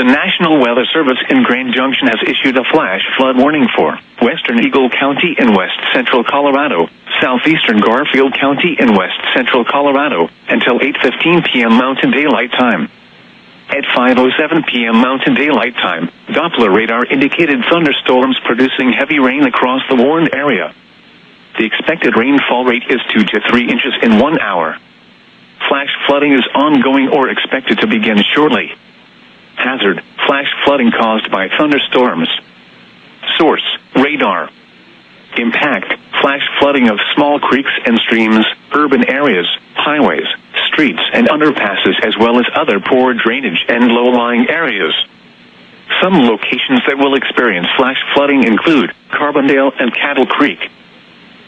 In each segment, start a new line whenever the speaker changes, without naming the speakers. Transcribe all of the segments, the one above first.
The National Weather Service in Grand Junction has issued a flash flood warning for western Eagle County in west central Colorado, southeastern Garfield County in west central Colorado, until 8:15 p.m. Mountain Daylight Time. At 5:07 p.m. Mountain Daylight Time, Doppler radar indicated thunderstorms producing heavy rain across the warned area. The expected rainfall rate is 2 to 3 inches in 1 hour. Flash flooding is ongoing or expected to begin shortly. Hazard: flash flooding caused by thunderstorms. Source: radar. Impact: flash flooding of small creeks and streams, urban areas, highways, streets and underpasses, as well as other poor drainage and low-lying areas. Some locations that will experience flash flooding include Carbondale and Cattle Creek.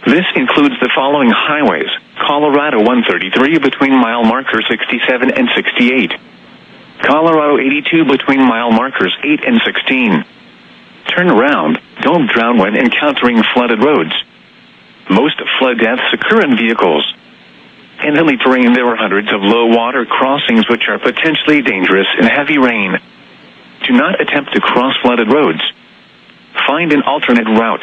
This includes the following highways: Colorado 133 between mile markers 67 and 68. Colorado 82 between mile markers 8 and 16. Turn around, don't drown when encountering flooded roads. Most flood deaths occur in vehicles. In hilly terrain, there are hundreds of low water crossings which are potentially dangerous in heavy rain. Do not attempt to cross flooded roads. Find an alternate route.